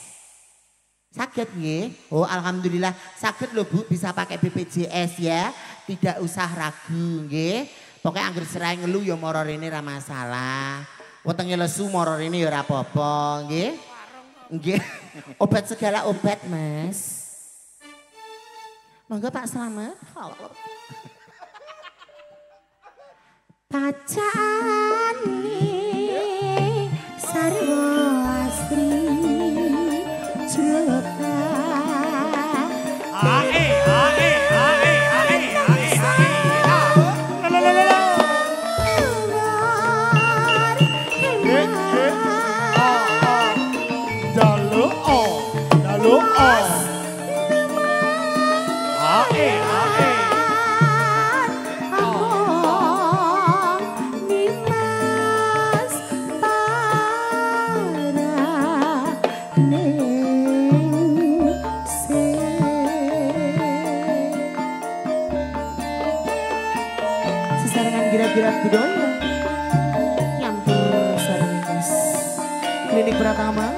Saged nggih. Oh alhamdulillah saged lho Bu bisa pakai BPJS ya. Tidak usah ragu nggih. Pokoknya anggur serai ngeluh ya moro rene ra masalah. Wetenge lesu moro rene ya ora apa-apa nggih. Nggih. Obat segala obat, Mas. Monggo Pak Slamet. Pacane sarwa astri celaka. Sesarengan gira-gira budaya nyampur saringas klinik Pratama.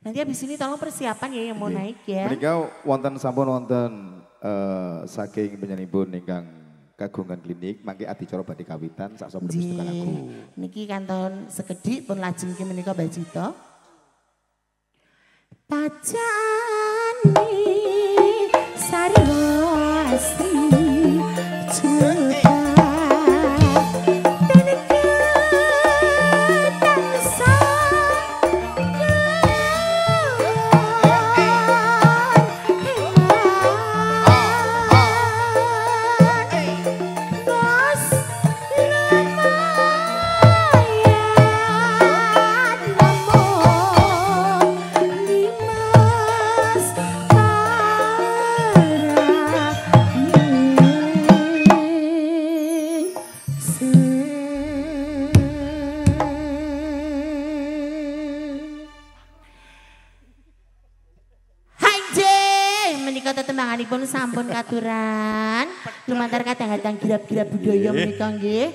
Nanti habis ini tolong persiapan ya yang mau naik ya. Menika wonten sampun wonten saking penyanipun ingkang kagungan klinik mangke adicara badhe kawitan sak sampun pun aku. Niki kanton sekedhik pun lajeng ki menika Bajito. Pacane sarwasti pun sampun katuran lumantar kadang-kadang girap-girap budaya menika nggih.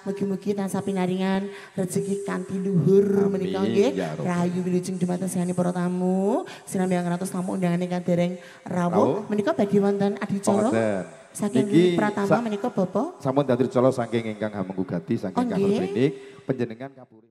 Mugi-mugi tansah pinaringan rezeki kanthi luhur menika nggih. Rahayu wilujeng dumateng singani para tamu, sinambi ngantos tamu undangan ingkang dereng rawuh menika badhe wonten adicara saking pratama menika Bapak. Sampun dadi colo saking ingkang Hamunggugati saking kantor klinik panjenengan kapuri.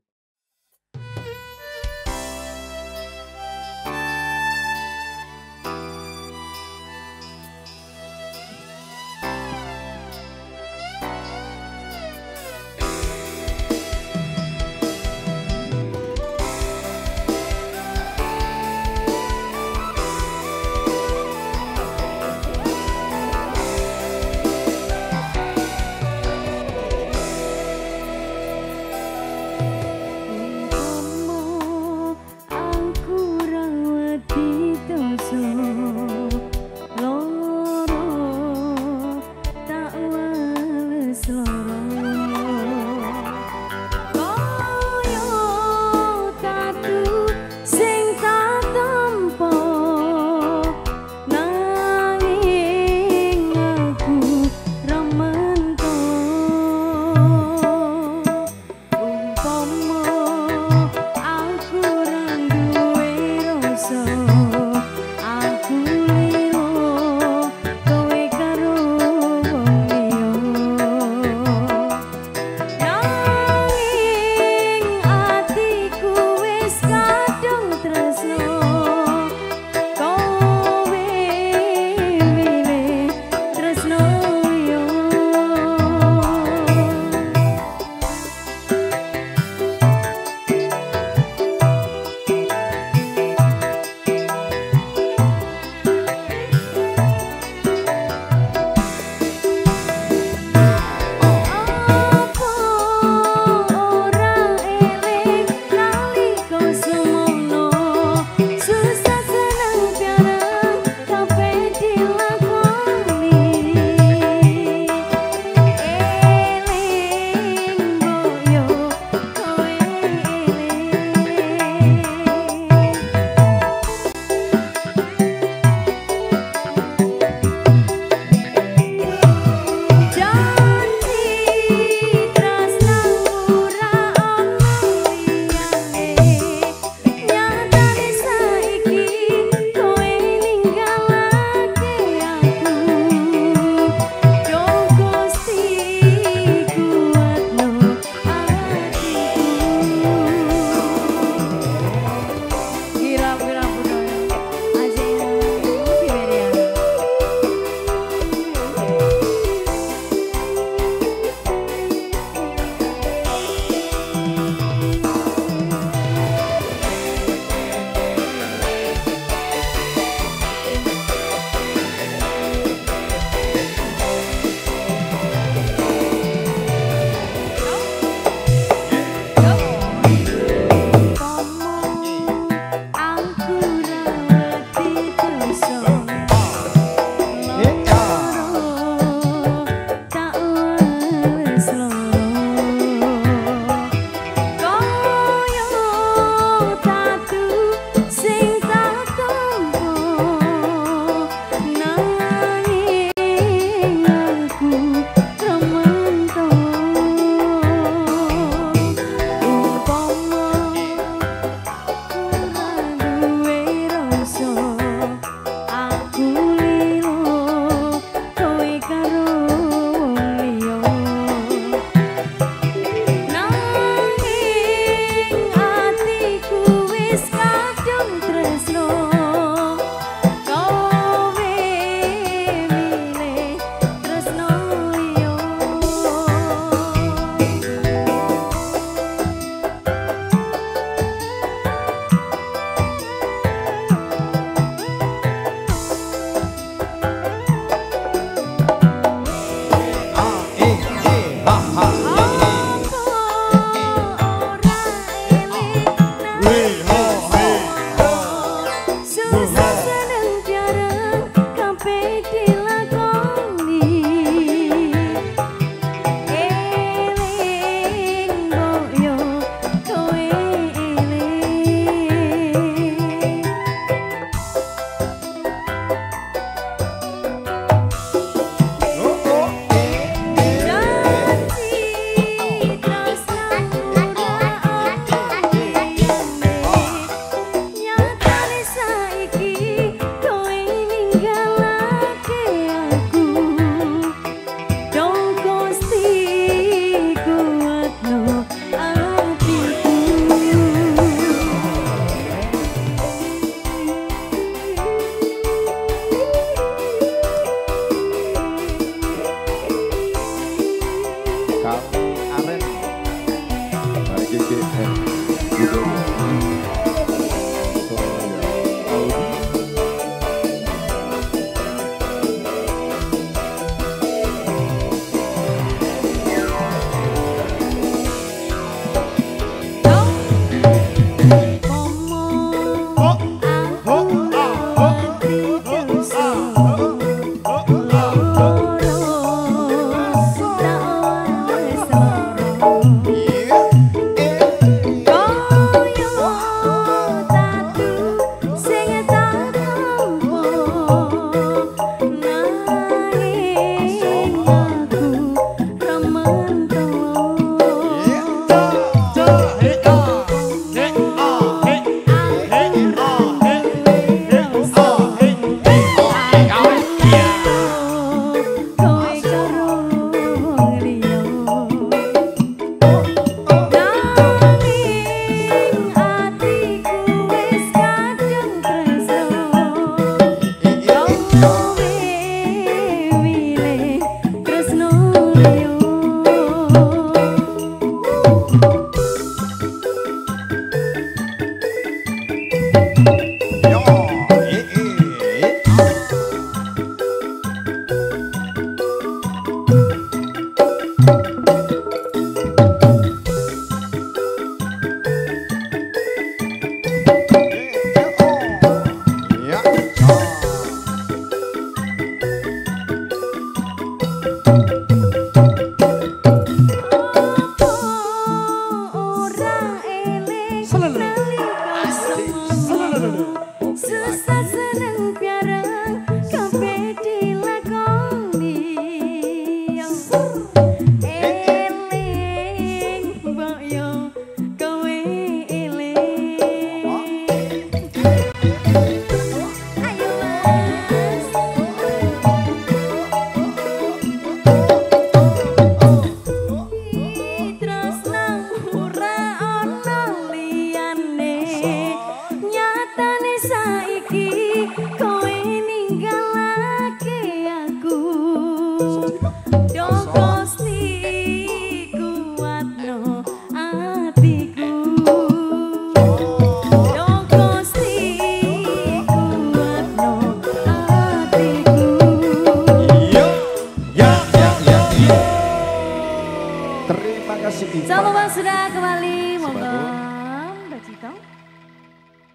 Coba sudah kembali, monggo Semangat. Mbak Cito.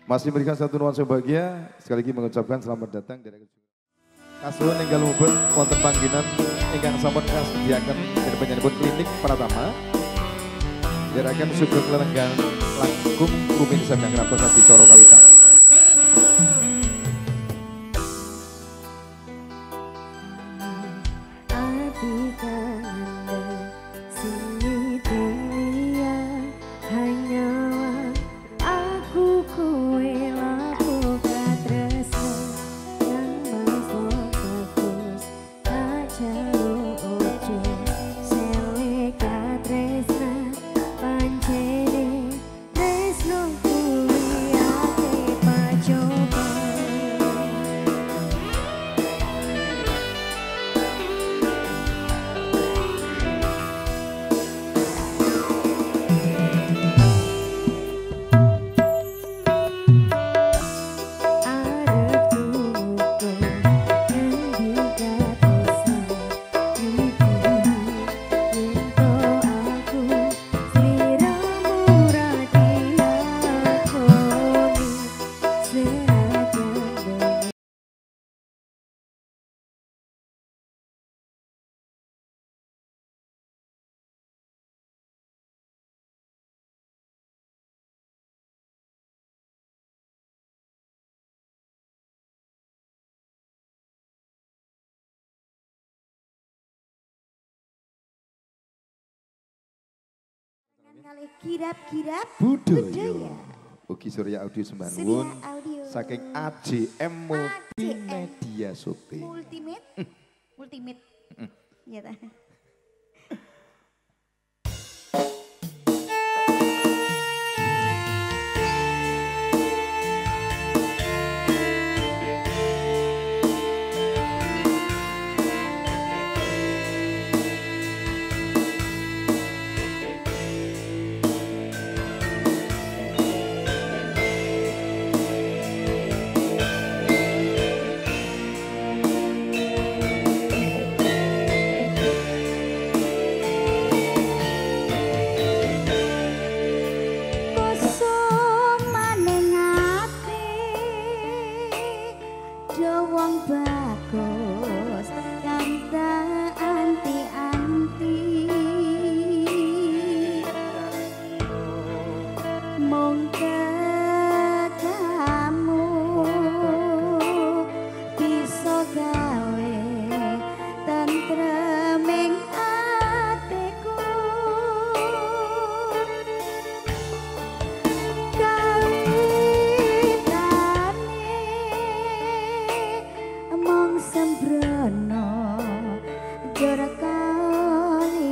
Masih memberikan satu nuansa bahagia, sekali lagi mengucapkan selamat datang dari Kasuhun enggal mubeng wonten panggilan ingkang sampun kasediaken penyanyi klinik Pratama. Diraken sugeng lelenggan langkung rumin Sambang Kratos Adi Coro Kawitan. Kali kirap-kirap Budaya. Ugi Surya Audio Sembah Nuwun Surya Audio. saking AJM Multimedia Syuting. Ultimate. Ya ta. Wong bagus kanta anti-anti mong kamu bisa gawe tentreming atiku sembrono jora kalino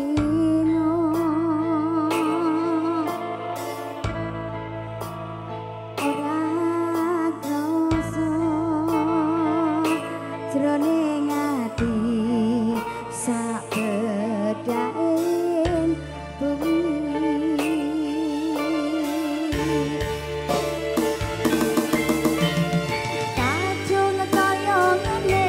ora kroso jroning ati sak bedaen bumi kadung kaya ngene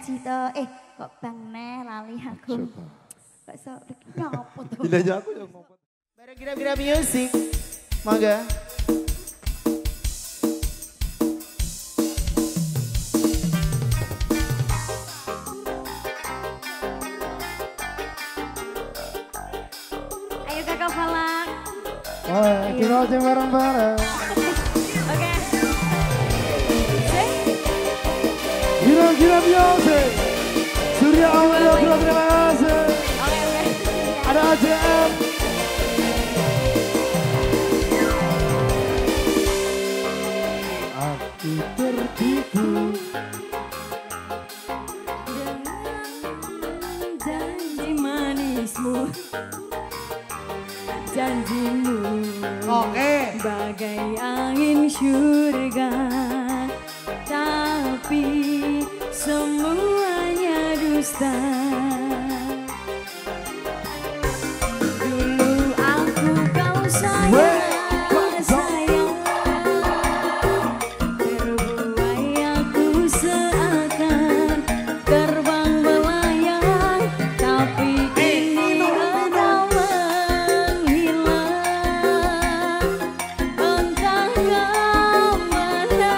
Cito. Kok Bang Neh lali aku. Coba. Bakso nyapa tuh. Gila aja aku yang ngomong. Bareng Gira-Gira Music. Mangga. Ayo kakak Falak. Oh, kita aja bareng-bareng. Oke. Gila-gila biasa. Surya Aulia terima kasih. Oke. Ada AJM. Aku tertipu. Dengan janji manismu. Janjimu. Oke. Bagai angin surga. Tapi semuanya dusta. Dulu aku kau sayang. Terbuai aku seakan terbang melayang. Tapi kini engkau menghilang. Entah kemana.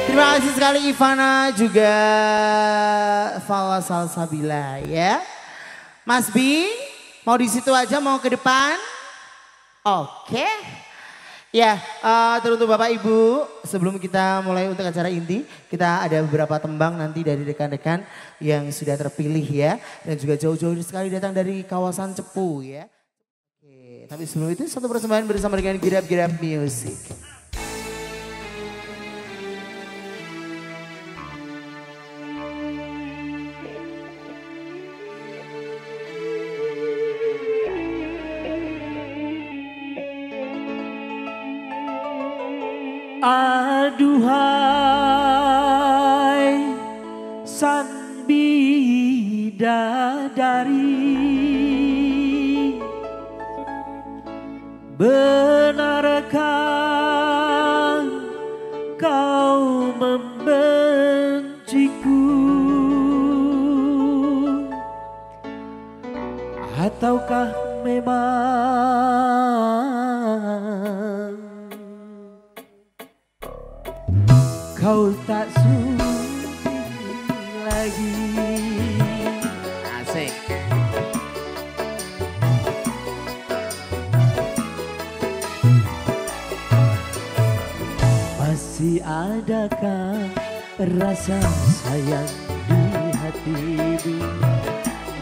Terima kasih sekali Ivana juga Fala Salsabila ya. Mas B, mau di situ aja mau ke depan? Oke. Ya, teruntuk Bapak Ibu, sebelum kita mulai untuk acara inti, kita ada beberapa tembang nanti dari rekan-rekan yang sudah terpilih ya. Dan juga jauh-jauh sekali datang dari kawasan Cepu ya. Oke, tapi sebelum itu satu persembahan bersama dengan Girap-Girap Music. Aduhai sang bidadari, benarkah kau membenciku ataukah memang kau tak sudi lagi? Asik. Masih adakah rasa sayang di hatimu?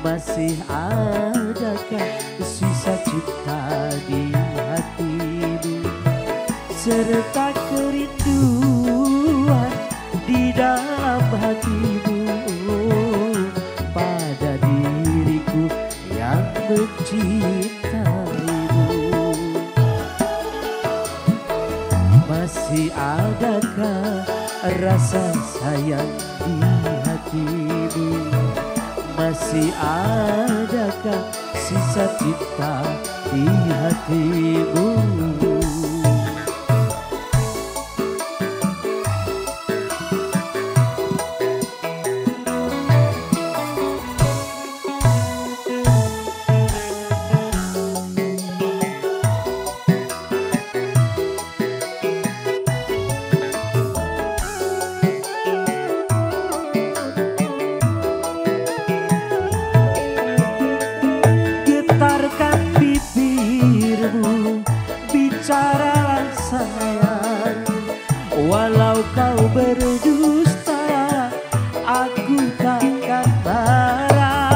Masih adakah sisa cinta di hatimu? Serta kerinduan di dalam hatimu pada diriku yang mencintaimu. Masih adakah rasa sayang di hatimu? Masih adakah sisa cinta di hatimu? Walau kau berdusta, aku takkan marah.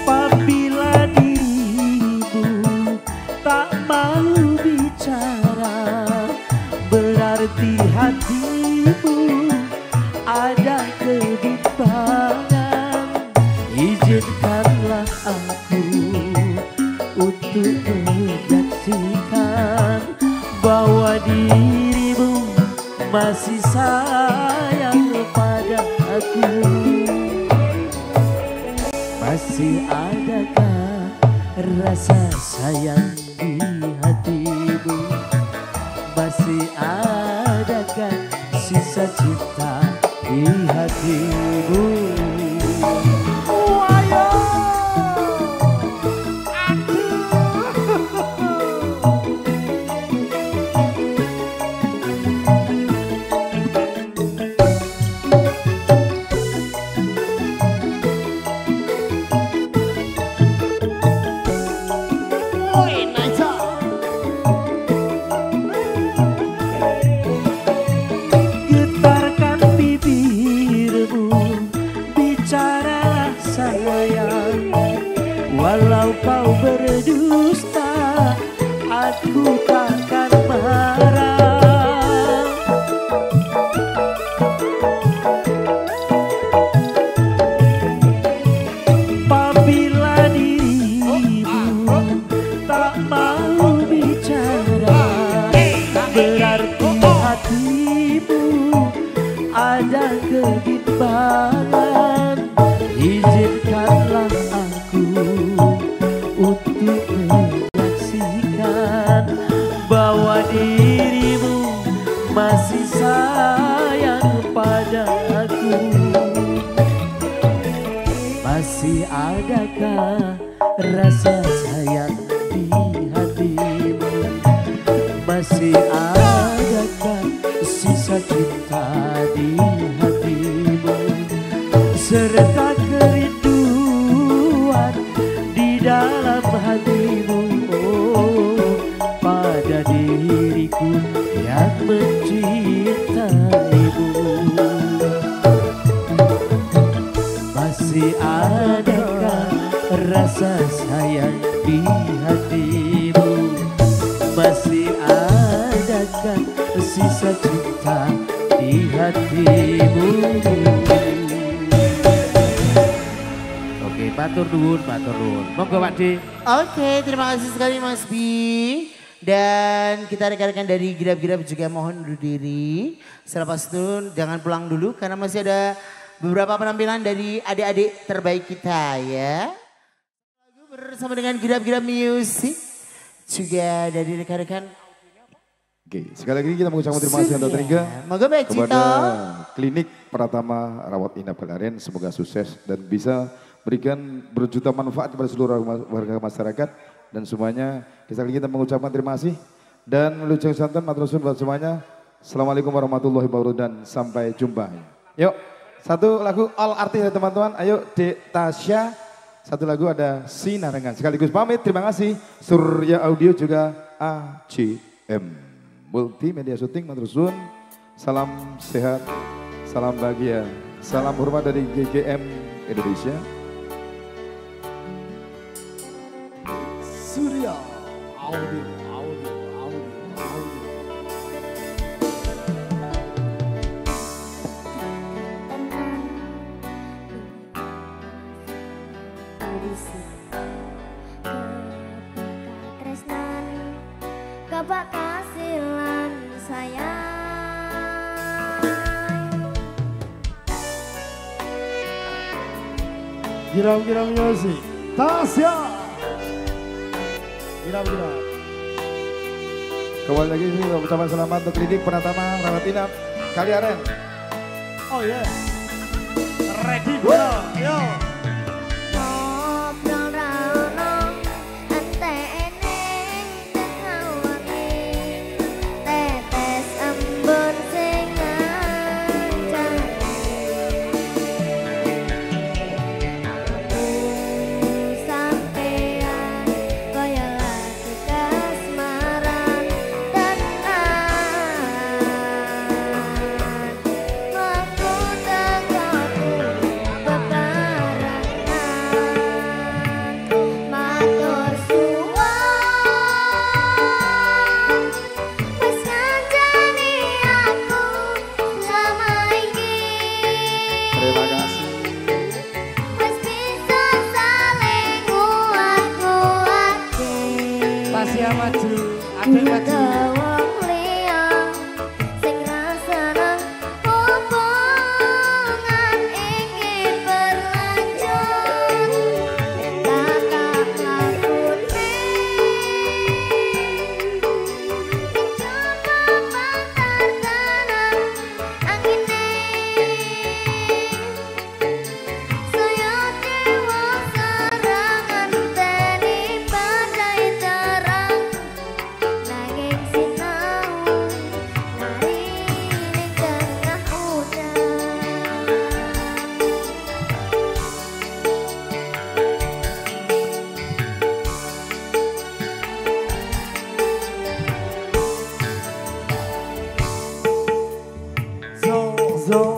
Apabila dirimu tak mau bicara, berarti hatimu ada kebimbangan. Izinkanlah aku untuk menyaksikan bahwa dirimu masih sayang pada aku. Masih adakah rasa sayang di hatimu? Masih adakah sisa cinta di hatimu? Getarkan bibirmu, bicara sayang. Walau kau berdusta, aku takkan marah. Apabila dirimu tak mau bicara, berarti hatimu ada kebimbangan. Izinkanlah aku untuk Masih adakah sisa cinta di hatimu, serta kerinduan di dalam hatimu, oh, pada diriku yang mencintaimu. Masih adakah rasa sayang di hatimu, masih adakah sisa cinta di hatimu. Oke, matur nuwun, matur nuwun. Monggo Pak D. Oke, terima kasih sekali Mas Bi. Dan kita rekan-rekan dari Girap-Girap juga mohon undur diri. Selepas itu jangan pulang dulu karena masih ada beberapa penampilan dari adik-adik terbaik kita ya. Lagu bersama dengan Girap-Girap Music juga dari rekan-rekan. Oke, sekali lagi kita mengucapkan terima kasih untuk Tringga Moga baik kepada Klinik Pratama Rawat Inap Galaren. Semoga sukses dan bisa berikan berjuta manfaat kepada seluruh warga masyarakat dan semuanya. Sekali lagi kita mengucapkan terima kasih dan Lujeng Santan matur nuwun buat semuanya. Assalamualaikum warahmatullahi wabarakatuh dan sampai jumpa. Yuk, satu lagu all artis ya teman-teman. Ayo Dek Tasya. Satu lagu ada Sinarengan. Sekaligus pamit, terima kasih. Surya Audio juga ACM. Multimedia Syuting matur nuwun. Salam sehat, salam bahagia, salam hormat dari GGM Indonesia. Surya Audio. Kebak kasilan sayang. Girap-girap music. Tasya. Girap-girap. Kembali lagi ini ucapan selamat untuk Klinik Pratama Rawat Inap Galaren. Oh ya. Yeah. Ready bro. Yo. Ngobrol rano ente eneng tengah wangi, tetes embun sing ngancani. Sampean kaya lagi kasmaran tenan. Aku tengahku bebarengan. Matur suwun wis ngancani aku selama iki. Terima kasih. Wis bisa saling nguat-nguatke. Tasya maju. Adek maju. Wong liya sing rasane hubungan ingin berlanjut. Kakak lakune coba pantartanan angine. Saya dewa sarangan teni badai terang. Nanging sinau nari ning tengah udan. Zo.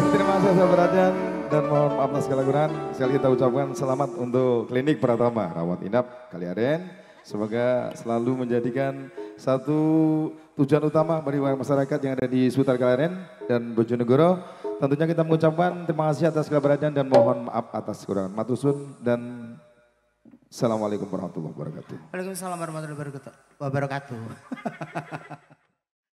terima kasih atas perhatian dan mohon maaf atas segala kekurangan. Sekali kita ucapkan selamat untuk klinik Pratama Rawat Inap Kaliaren. Semoga selalu menjadikan satu tujuan utama bagi masyarakat yang ada di sekitar Kaliaren dan Bojonegoro. Tentunya kita mengucapkan terima kasih atas segala perhatian dan mohon maaf atas kekurangan. Matur suwun dan Assalamualaikum warahmatullahi wabarakatuh. Waalaikumsalam warahmatullahi wabarakatuh.